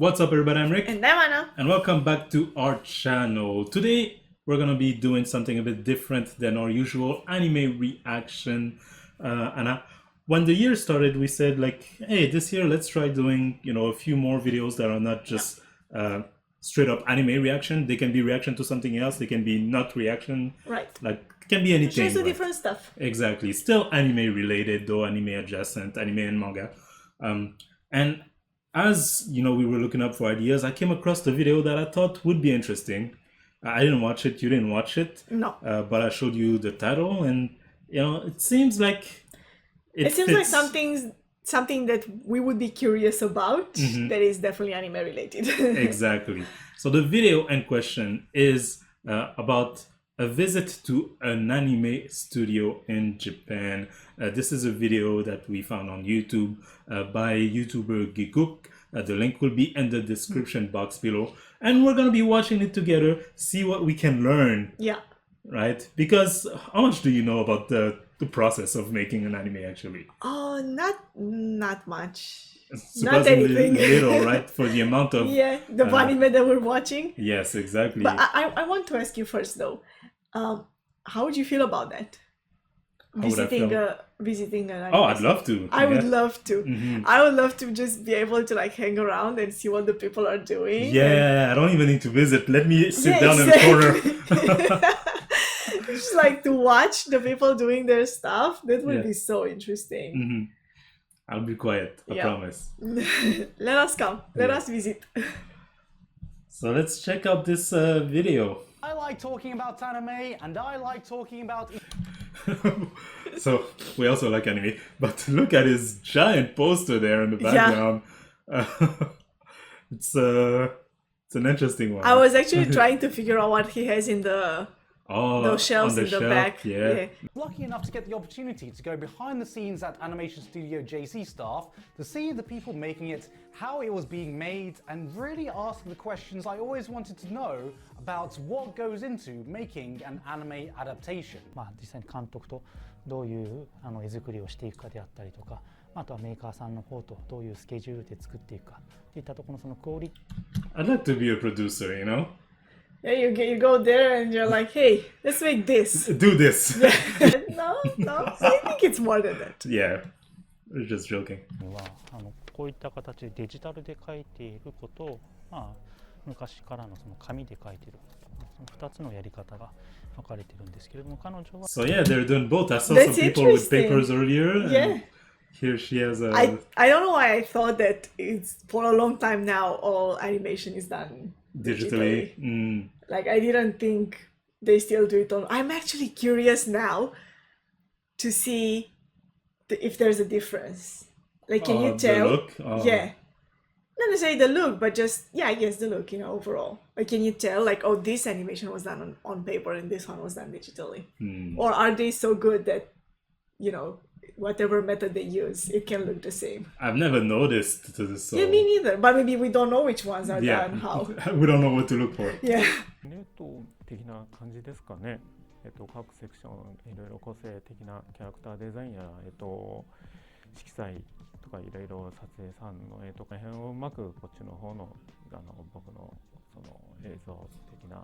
What's up, everybody? I'm Rick, And I'm Anna. and welcome back to our channel. Today, we're gonna be doing something a bit different than our usual anime reaction. Anna, when the year started, we said like, hey, this year let's try doing a few more videos that are not just straight up anime reaction. They can be reaction to something else. They can be not reaction. Right. Like it can be anything. Just the right? different stuff. Exactly. Still anime related, though anime adjacent, anime and manga. And as we were looking up for ideas, I came across the video that I thought would be interesting. I didn't watch it. You didn't watch it. No. But I showed you the title, and it seems like It seems like fits. something that we would be curious about. Mhm. That is definitely anime related. Exactly. So the video in question is about a visit to an anime studio in Japan. This is a video that we found on YouTube by YouTuber Giguk. The link will be in the description box below. And we're going to be watching it together, see what we can learn, Yeah. right? Because how much do you know about the process of making an anime actually? Oh, not much. Not Surprisingly anything. little, right? For the amount of... Yeah, the anime that we're watching. Yes, exactly. But I want to ask you first though, how would you feel about that? How would I feel? Visiting an anime. Oh, I'd love to. I would love to. Mhm. I would love to just be able to like hang around and see what the people are doing. Yeah, I don't even need to visit. Let me sit Yeah, down in the corner. exactly. Just like to watch the people doing their stuff. That would Yeah. be so interesting. Mhm. I'll be quiet, I Yeah. promise. Let us come. Let Yeah. us visit. So let's check out this video. I like talking about anime, and I like talking about. So we also like anime, but look at his giant poster there in the Yeah. background. It's an interesting one. I was actually trying to figure out what he has in those shelves on in the shelf, back. Yeah. Lucky enough to get the opportunity to go behind the scenes at Animation Studio JC staff to see the people making it, how it was being made, and really ask the questions I always wanted to know about what goes into making an anime adaptation. 実際に監督とどういう絵作りをしていくかであったりとか、あとはメーカーさんの方とどういうスケジュールで作っていくかっていったところのそのクオリティ I'd like to be a producer, Yeah, you go there and you're like, hey, let's make this. Do this. No, I think it's more than that. Yeah. We're just joking. はこういった形でデジタルで書いていることを、昔からのその紙で書いていることその2つのやり方が分かれているんですけれども、彼女は So yeah, they're doing both. I saw That's some people with interesting. papers earlier. and Yeah. Here she has a... I don't know why I thought that it's for a long time now all animation is done digitally. Like I didn't think they still do it on. I'm actually curious now to see if there's a difference. Like, can you The tell? look? Yeah. Not necessarily the look, but just I guess the look, overall. Like, can you tell, like, oh, this animation was done on paper and this one was done digitally? Or are they so good that, whatever method they use, it can look the same? I've never noticed this. So... Yeah, me neither. But maybe we don't know which ones are Yeah. done how. We don't know what to look for. Yeah. ネット的な感じですかね。各セクションいろいろ個性的なキャラクターデザインや、色彩とかいろいろ撮影さんの絵とか辺をうまくこっちの方の僕のその映像的な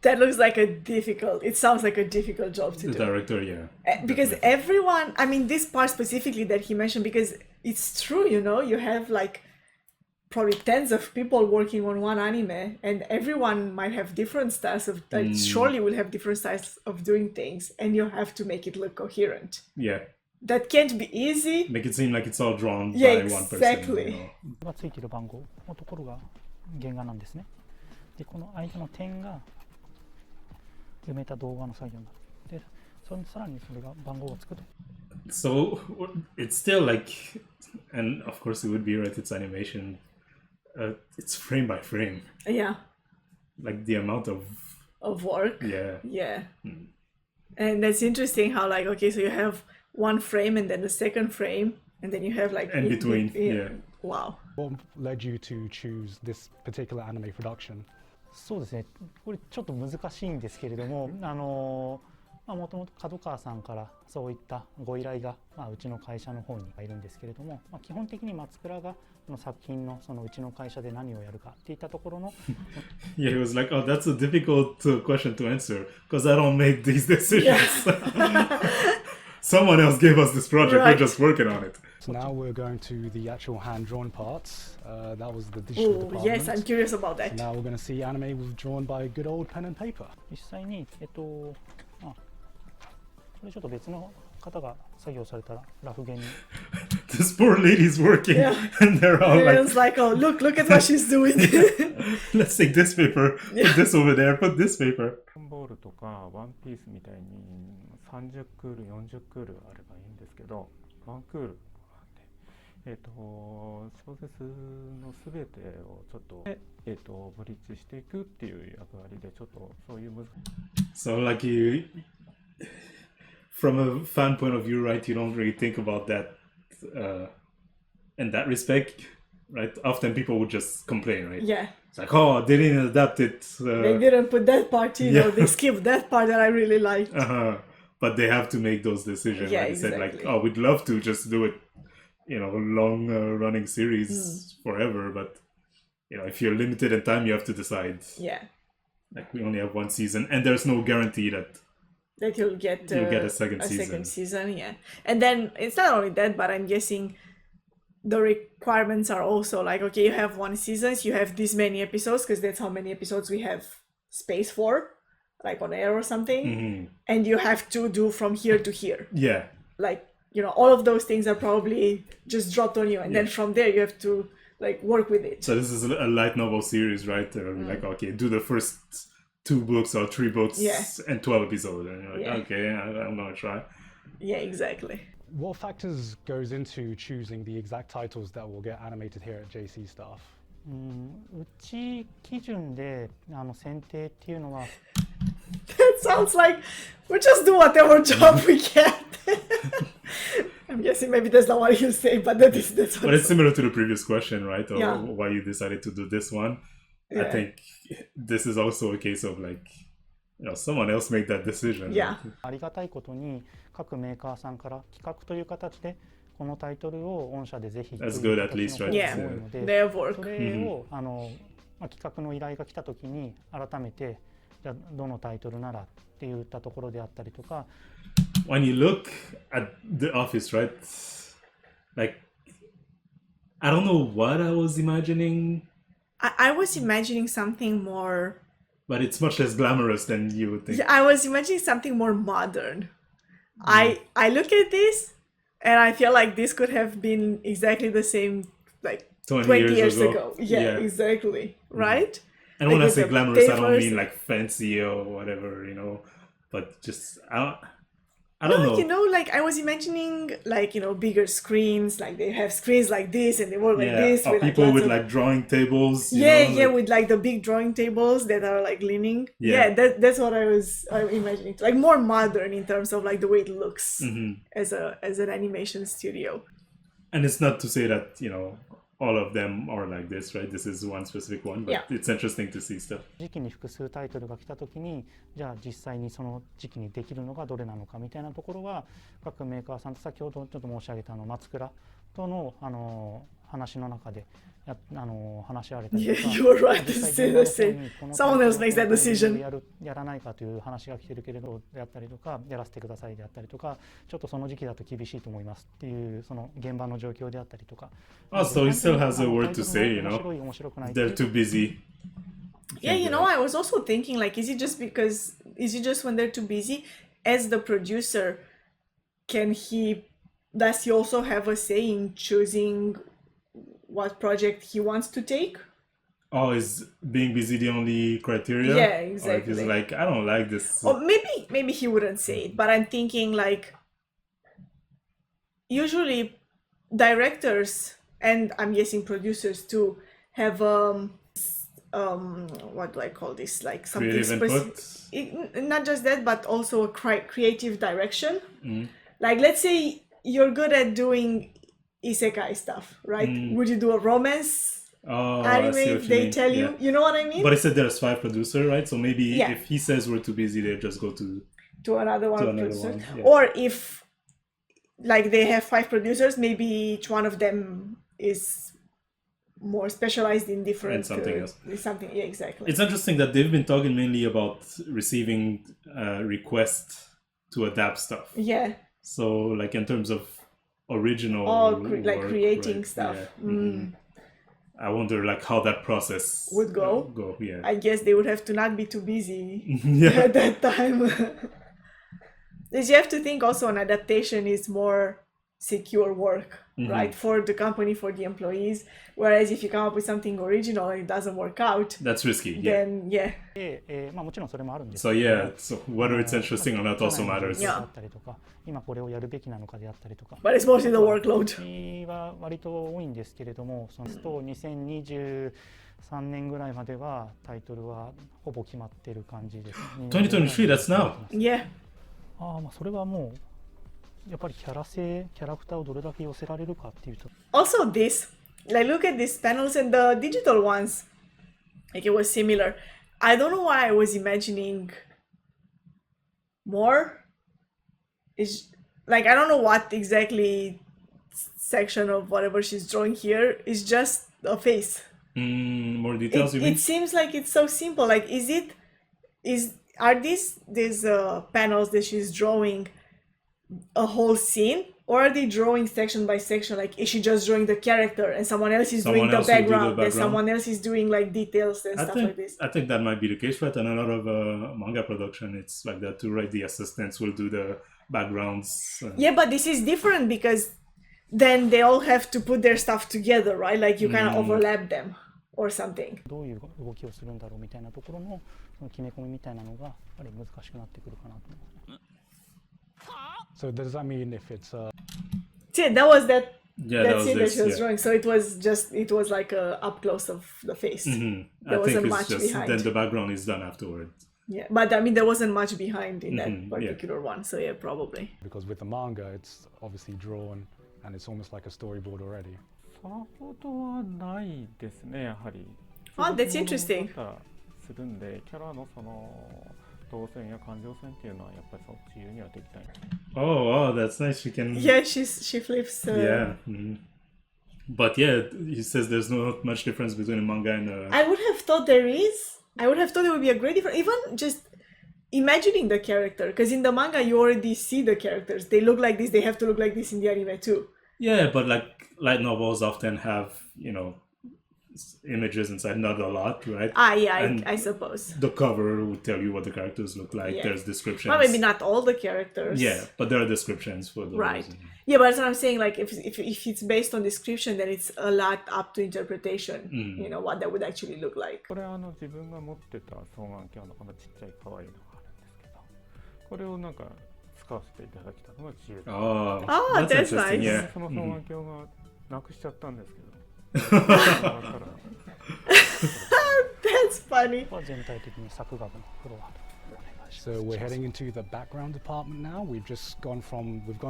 That looks like it sounds like a difficult job to The do. director, yeah. Because Definitely. everyone, I mean, this part specifically that he mentioned, because it's true, you have like probably tens of people working on one anime, and everyone might have different styles of, surely will have different styles of doing things, and you have to make it look coherent. Yeah. That can't be easy. Make it seem like it's all drawn Yeah, by one person. exactly. がついている番号のところが原画なんですね。で、この間の点が埋めた動画の作業になる。で、さらにそれが番号がつくと。So it's still like, and of course it would be right, it's animation. It's frame by frame. Yeah, Like the amount of... work. Yeah. Yeah. And that's interesting how, like, okay, so you have one frame and then the second frame, and then you have like In between, yeah. Wow. What led you to choose this particular anime production? そうですね。これちょっと難しいんですけれども、もともと角川さんからそういったご依頼が、うちの会社の方にいるんですけれども、基本的に松倉がこの作品のそのうちの会社で何をやるかっていったところの Yeah, he was like, oh, that's a difficult question to answer because I don't make these decisions. Someone else gave us this project. Right. We're just working on it. So now we're going to the actual hand-drawn parts. That was the digital Oh, department. yes, I'm curious about that. Now we're going to see anime was drawn by good old pen and paper. 実際にこれちょっと別の方が作業されたラフゲに This poor lady's working, Yeah. and they're all like, It's like, oh, look at what she's doing. let's take this paper, put this over there, put this paper. ドラゴンボールとかワンピースみたいに30クール40クールあればいいんですけど、ワンクールなんで、小説のすべてをちょっと、ブリッジしていくっていう役割でちょっとそういう難しい So, like, you, from a fan point of view, right, you don't really think about that in that respect, right? Often people would just complain, right? Yeah, It's like, oh, they didn't adapt it. they didn't put that part in, Yeah. or they skipped that part that I really liked. But they have to make those decisions. Yeah, Like I said, like, exactly. oh, we'd love to just do it, long running series forever. But, if you're limited in time, you have to decide. Yeah, Like, we only have one season, and there's no guarantee that. that you'll get a second second season. season. Yeah, and then it's not only that, but I'm guessing the requirements are also like, okay, you have one season, you have this many episodes because that's how many episodes we have space for, like on air or something, and you have to do from here to here. Yeah. Like, all of those things are probably just dropped on you, and then from there you have to like work with it. So this is a light novel series, right? Like, okay, do the first 2 books or 3 books Yeah. and 12 episodes. And you're like, Yeah. okay, I'm gonna try. Yeah, exactly. What factors goes into choosing the exact titles that will get animated here at JC Staff? うち基準で選定っていうのは It sounds like we just do whatever job we get. I'm guessing maybe that's not what you say, but that's what But it's similar to the previous question, right? Or Yeah. why you decided to do this one. I Yeah. think this is also a case of like, someone else made that decision. Yeah. ありがたいことに各メーカーさんから企画という形でこのタイトルを御社でぜひ That's good, at least, right? という Yeah. 形の方が多いので their そ work. れを企画の依頼が来た時に改めてじゃあどのタイトルならっていったところであったりとか When you look at The Office, right? Like, I don't know what I was imagining, I was imagining something more. but it's much less glamorous than you would think. Yeah, I was imagining something more modern. I look at this and I feel like this could have been exactly the same like 20 years ago. Yeah, exactly. Right? And when I Like say with the glamorous, I don't papers. mean like fancy or whatever, but just I don't know. No, like I was imagining like, bigger screens, like they have screens like this and they work like Yeah, this or with people lots with of- like drawing tables. yeah, you know, yeah, like- with like the big drawing tables that are like leaning. Yeah. Yeah, that's what I'm imagining. Like more modern in terms of like the way it looks Mm-hmm. as an animation studio. And it's not to say that all of them are like this, right? This is one specific one, but Yeah. it's interesting to see stuff. 時期に複数タイトルが来た時にじゃあ実際にその時期にできるのがどれなのかみたいなところは各メーカーさんと先ほどちょっと申し上げた松倉との話の中で話し合われたりとか Yeah, you were right. 実 This 際 is 現 the 場の same. 方にこの Someone else makes that タイトル decision. でやらないかという話が来てるけれどであったりとかやらせてくださいであったりとかちょっとその時期だと厳しいと思いますっていうその現場の状況であったりとか Oh, so he still has a word to say, 面白い面白くないっていう They're too busy. Yeah, I was also thinking like, is it just when they're too busy? As the producer, does he also have a say in choosing what project he wants to take? Oh, is being busy the only criteria? Yeah, Or if exactly. he's like, I don't like this. Or maybe he wouldn't say it, but I'm thinking like usually directors and I'm guessing producers too have what do I call this, like something Creative input. not just that but also a creative direction. Like let's say you're good at doing isekai stuff, right? Would you do a romance Oh, I anime see if what they mean. tell you Yeah. know what I mean? But he said there's 5 producers, right? So maybe Yeah. if he says we're too busy, they just go to to another one To of another producers. one, yeah. Or if like they have 5 producers, maybe each one of them is more specialized in different something else. Something, yeah, exactly. It's interesting that they've been talking mainly about receiving requests to adapt stuff. Yeah. So, like in terms of original, like work, creating right? stuff. Yeah. Mhm. I wonder, like, how that process Would go. Yeah. I guess they would have to not be too busy Yeah. at that time. Because you have to think also an adaptation is more secure work, right? For the company, for the employees. Whereas if you come up with something original and it doesn't work out, That's risky. Yeah. then yeah. で、もちろんそれもあるんです So けど yeah. So whether it's interesting or not also 去年の matters. 状況だったりとか、今これをやるべきなのかであったりとか。 But it's mostly the workload. 私は割と多いんですけれども、そのと2023年ぐらいまではタイトルはほぼ決まってる感じです。 2023, that's now. Yeah. まあそれはもうやっぱりキャラクターをどれだけ寄せられるかっていうと。 Also this, like look at these panels and the digital ones. Like it was similar. I don't know why I was imagining more. Is like I don't know what exactly section of whatever she's drawing here is just a face. More details, you mean? It seems like it's so simple. Like are these panels that she's drawing a whole scene, or are they drawing section by section? Like is she just drawing the character and someone else is doing Someone the else will do the background, and background. someone else is doing like details and stuff like this? I think that might be the case, right? And a lot of manga production, it's like that too, right? The assistants will do the backgrounds. Yeah, but this is different because then they all have to put their stuff together, right? Like you kind of overlap them or something. どういう動きをするんだろうみたいなところのその決め込みみたいなのがやっぱり難しくなってくるかなと思いますね。 So does that mean if it's See, that was that Yeah, that scene that this, she was yeah. drawing. So it was like a up close of the face. I There wasn't think it's much just behind. then the background is done afterward. Yeah, but I mean there wasn't much behind in that yeah. particular one. So yeah, probably. because with the manga it's obviously drawn and it's almost like a storyboard already. さほどはないですね、やはり。 Oh, that's interesting. するんで、キャラのその動線や感情線っていうのはやっぱりそう自由にはできない。 Oh, wow, that's nice. She can. Yeah, she flips. Yeah. But yeah, he says there's not much difference between a manga and a. I would have thought there is. I would have thought there would be a great difference. Even just imagining the character, because in the manga you already see the characters. They look like this. They have to look like this in the anime too. Yeah, but like light novels often have, images inside, not a lot, right? Yeah, And I suppose. the cover will tell you what the characters look like. Yeah. There's descriptions. Well, maybe not all the characters. Yeah, but there are descriptions for those. Right. Yeah, but that's what I'm saying. Like, if it's based on description, then it's a lot up to interpretation. What that would actually look like. これ自分が持ってた双眼鏡のこのちっちゃい可愛いのがあるんですけど、これをなんか使わせていただきたのが知恵です。 Oh, Oh, that's interesting. nice. Yeah. その双眼鏡がなくしちゃったんですけど。だから That's funny. 全体的に作画部のフロアでお願いします。 So we're heading into the background department now. We've gone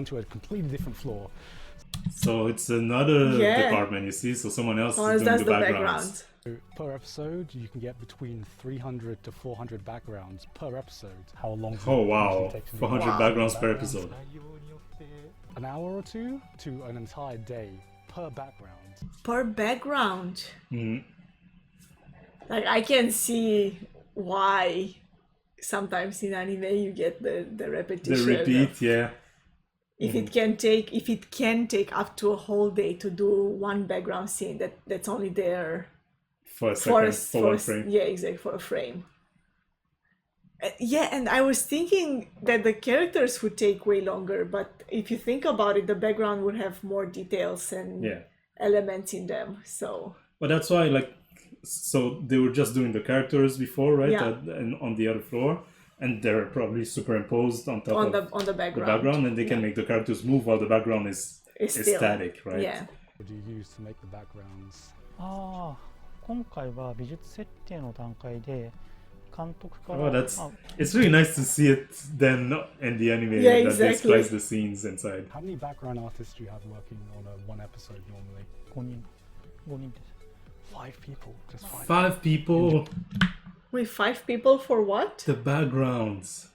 to a completely different floor. So it's another Yeah. department, you see. So someone else Or is doing that's the the backgrounds. background. So per episode, you can get between 300 to 400 backgrounds per episode. How long does Oh it wow, usually take to do 400 that? backgrounds per episode. 内容によって An hour or two to an entire day per background. Per background. Mhm. Like, I can see why sometimes in anime you get the The repetition. repeat, yeah. If it can take up to a whole day to do one background scene that's only there For a second, for one a- frame. yeah, exactly, for a frame. Yeah, and I was thinking that the characters would take way longer, but if you think about it, the background would have more details and Yeah. elements in them. So But that's why, so they were just doing the characters before, right? Yeah. And on the other floor, and they're probably superimposed on top on of the the background, background, and they can make the characters move while the background is It's still- static, right? Yeah. What do you use to make the backgrounds? 今回は美術設定の段階で監督から Oh, it's really nice to see it then in the anime Yeah, that they exactly. splice the scenes inside. How many background artists do you have working on one episode normally? 5人です。 5 people. Just 5. 5 people, Wait, 5 people for what? the backgrounds.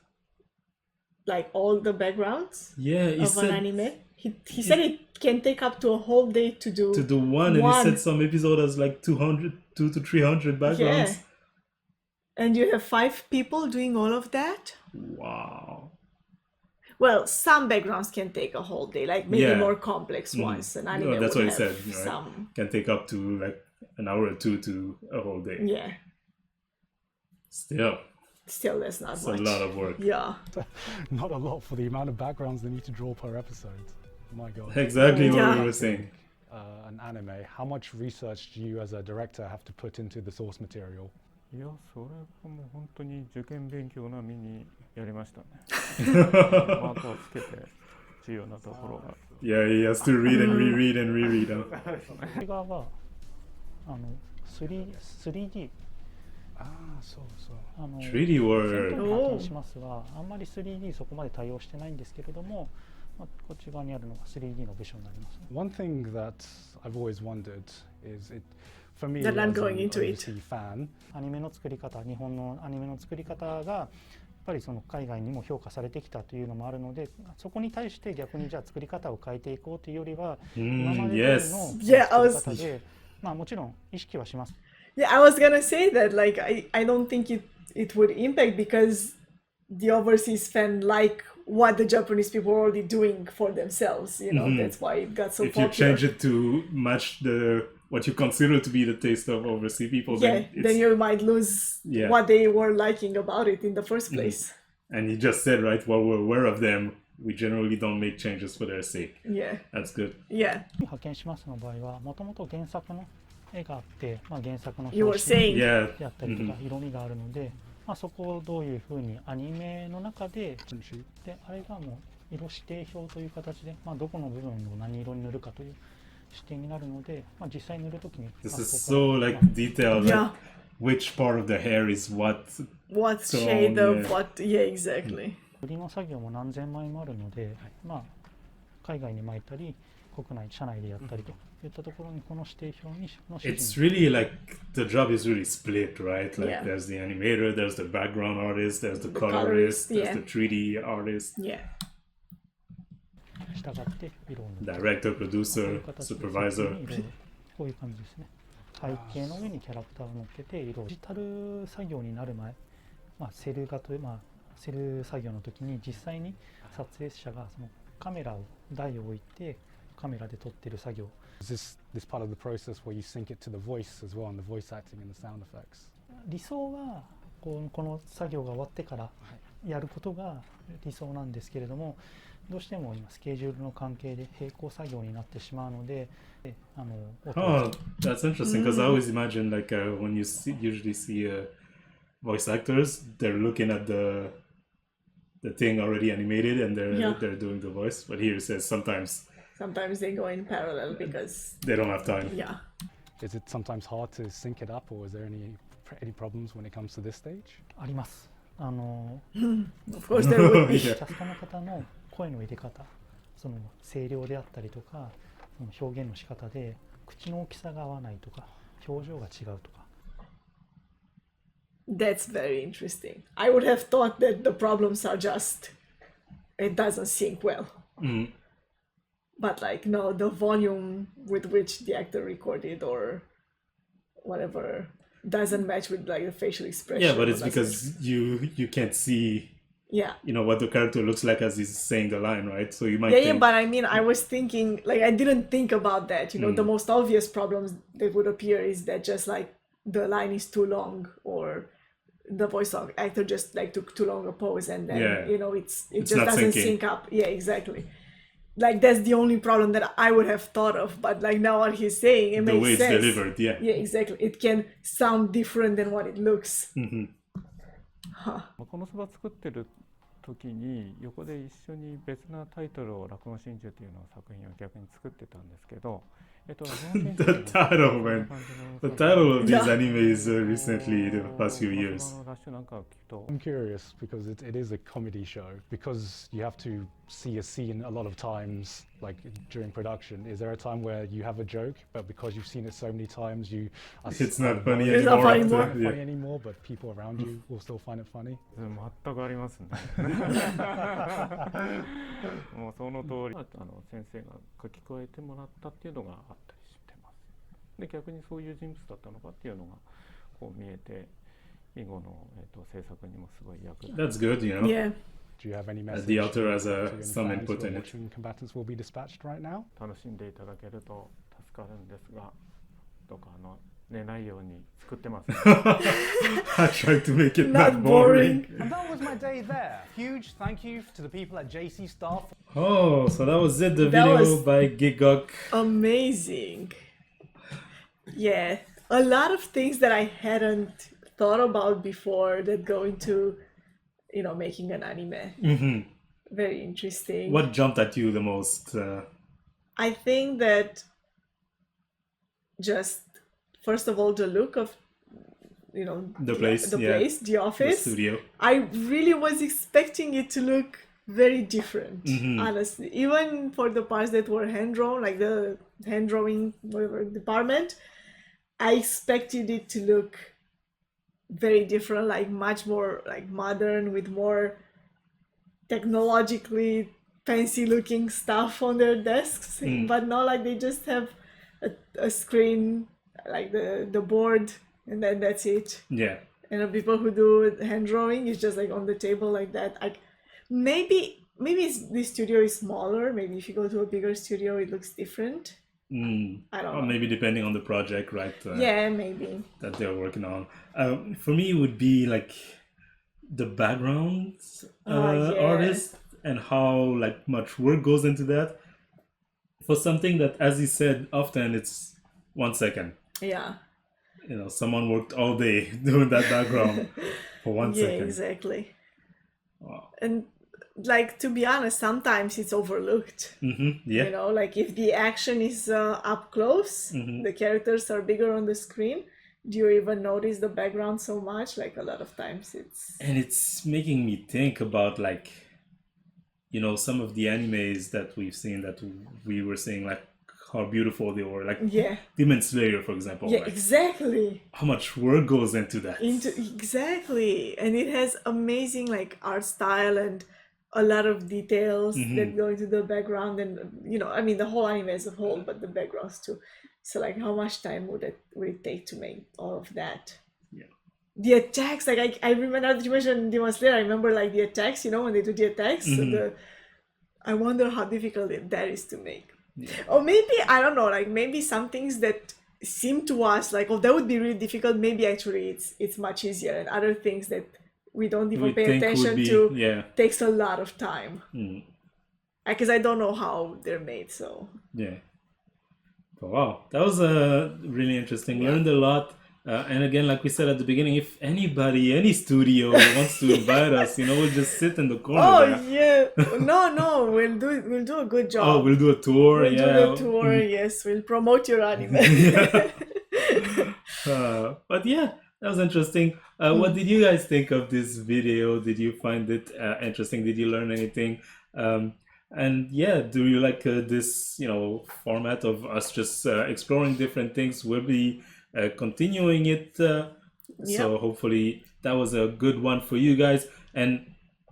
like all the backgrounds Yeah, he of an said anime. He said it can take up to a whole day to do. to do one, and he said some episode has like 200 to 300 backgrounds. Yeah. And you have 5 people doing all of that? Wow. Well, some backgrounds can take a whole day, like maybe Yeah. more complex ones. An anime That's would what he have said. Right? some. Can take up to like an hour or two to a whole day. Yeah. Still, Still, that's not it's much. a lot of work. Yeah. Not a lot for the amount of backgrounds they need to draw per episode. My God. Exactly what Yeah. we were saying. An anime, how much research do you as a director have to put into the source material? いや、それはもう本当に受験勉強並みにやりましたね。マークをつけて重要なところが。Yeah, he has to read and reread and reread. Huh? こっち側は3D そうそう。3D 先方 word. に派遣しますが、あんまり 3D そこまで対応してないんですけれども、こっち側にあるのが 3D の部署になりますね。One thing that I've always wondered is it, for me, They're as not an going into it. overseas fan, アニメの作り方、日本のアニメの作り方がやっぱりその海外にも評価されてきたというのもあるので、そこに対して逆にじゃあ作り方を変えていこうというよりは、今まで通りの yes. 作 Yeah, I り was- 方で、まあもちろん意識はします。 Yeah, I was gonna say that. Like, I don't think it would impact because the overseas fan like what the Japanese people are already doing for themselves. You know, that's why it got so If you popular. change it to match what you consider to be the taste of overseas people, Yeah, then, then you might lose Yeah. what they were liking about it in the first place. and you just said, right, while we're aware of them, we generally don't make changes for their sake. Yeah, That's good. yeah. 派遣しますの場合は、もともと原作の絵があって、まあ、原作の You were 表紙 saying. Yeah. であったりとか色味があるので、まあ、そこをどういうふうにアニメの中で、であれがもう色指定表という形で、まあ、どこの部分を何色に塗るかという指定になるので、まあ、実際塗るときに、 This まあ is そこ so から like detailed. Yeah. Like, which part of the hair is what? What So, shade of yeah. what? Yeah, exactly. 塗りの作業も何千枚もあるので、まあ、海外に巻いたり国内社内でやったりといったところにこの指定表にの指 It's 示 really like the job is really split, right? Like Yeah. there's the animator, there's the background artist, there's the The colorist, colorist, there's yeah. the 3D artist, Yeah. に従って色を塗る director, こうい producer, う形で supervisor. いろいろこういう感じですね。背景の上にキャラクターを乗っけて色をデジタル作業になる前、まあ、セル画という、まあ、セル作業の時に実際に撮影者がそのカメラを台を置いてカメラで撮ってる作業 is this part of the process where you sync it to the voice as well and the voice acting and the sound effects? 理想はこの作業が終わってからやることが理想なんですけれども、どうしても今スケジュールの関係で並行作業になってしまうので、音を Oh, that's interesting because I always imagine like when you usually see voice actors, they're looking at the thing already animated and Yeah. they're doing the voice. But here it says sometimes Sometimes they go in parallel because, they don't have time. yeah. Is it sometimes hard to sync it up, or is there any problems when it comes to this stage? あります。 Of course, there would be. キャストの方の声の入れ方、その声量であったりとか、その表現の仕方で口の大きさが合わないとか、表情が違うとか。 That's very interesting. I would have thought that the problems are just it doesn't sync well. But like no, the volume with which the actor recorded or whatever doesn't match with like the facial expression. Yeah, but or it's doesn't- because you can't see yeah. what the character looks like as he's saying the line, right? So you might Yeah, think, but I mean, I was thinking, like, I didn't think about that. The most obvious problems that would appear is that just like the line is too long, or the voice of actor just like took too long a pause, and then Yeah. it It's just not doesn't syncing. sync up. Yeah, exactly. Like that's the only problem that I would have thought of. But like now, what he's saying, it the makes way it's sense. delivered, yeah. Yeah, exactly. It can sound different than what it looks. このそば作ってる時に横で一緒に別なタイトルを落語真珠というのを作品を逆に作ってたんですけど、The title, man. The title of these Yeah. animes recently, the past few years. ラッシュなんかを聞くと I'm curious because it is a comedy show. Because you have to see a scene a lot of times, like during production. Is there a time where you have a joke, but because you've seen it so many times, you are It's not funny It's not anymore. funny after- anymore. yeah. funny anymore, but people around you will still find it funny? 全くありますねもうその通り先生が書き加えてもらったっていうのがあったりしてますで逆にそういう人物だったのかっていうのがこう見えて以後の、制作にもすごい役立つ That's good, you know. Yeah. Do you have any message? The author has to any some fans input who are in it. watching Combatants will be dispatched right now? 楽しんでいただけると助かるんですがどうか寝ないように作ってます、ね、I tried to make it Not not boring. And that was my day there. Huge thank you to the people at JC Staff. Oh, so that was it. The That video was- by Gigok. Amazing. Yeah. A lot of things that I hadn't thought about before that go into, making an anime. Very interesting. What jumped at you the most? I think that just first of all the look of The place, the yeah. place, the The office. studio. I really was expecting it to look very different, honestly. Even for the parts that were hand drawn, like the hand drawing whatever department, I expected it to look very different, like much more like modern with more technologically fancy looking stuff on their desks, but not like they just have a screen like the board and then that's it. Yeah. And the people who do hand drawing is just like on the table like that. Like maybe this studio is smaller. Maybe if you go to a bigger studio, it looks different. I don't Or know. maybe depending on the project, right? Yeah, maybe. That they're working on. For me, it would be like the background Yeah. artist and how like much work goes into that. For something that, as you said, often it's 1 second. Yeah. Someone worked all day doing that background for 1 Yeah, second. exactly. Wow. And like to be honest, sometimes it's overlooked. Yeah. Like if the action is up close, the characters are bigger on the screen. Do you even notice the background so much? Like a lot of times it's And it's making me think about like, some of the animes that we've seen that we were saying like how beautiful they were, like yeah. Demon Slayer, for example. Yeah, like, exactly. how much work goes into that? Exactly. And it has amazing like art style and a lot of details that go into the background and the whole anime as a whole, but the backgrounds too. So like how much time would it take to make all of that? Yeah. The attacks, like I remember now that you mentioned Demon Slayer, I remember like the attacks, when they do the attacks. I wonder how difficult that is to make. Yeah. Or maybe, I don't know, like maybe some things that seem to us like, oh, that would be really difficult, maybe actually it's much easier, and other things that we don't even We pay think would attention be- to yeah. takes a lot of time. Mm. Because I don't know how they're made, so. Yeah. But wow, that was really interesting. Learned a lot. And again, like we said at the beginning, if any studio wants to invite us, we'll just sit in the corner. Oh there. yeah, no, we'll do a good job. Oh, we'll do a tour. We'll yeah. do the tour. Yes, we'll promote your anime. But yeah, that was interesting. What did you guys think of this video? Did you find it interesting? Did you learn anything? And yeah, do you like this, format of us just exploring different things? We'll be continuing it. So hopefully that was a good one for you guys. And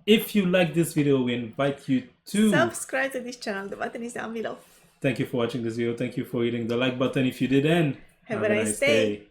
if you like this video, we invite you to Subscribe to this channel. The button is down below. Thank you for watching this video. Thank you for hitting the like button if you did, and Have a nice day.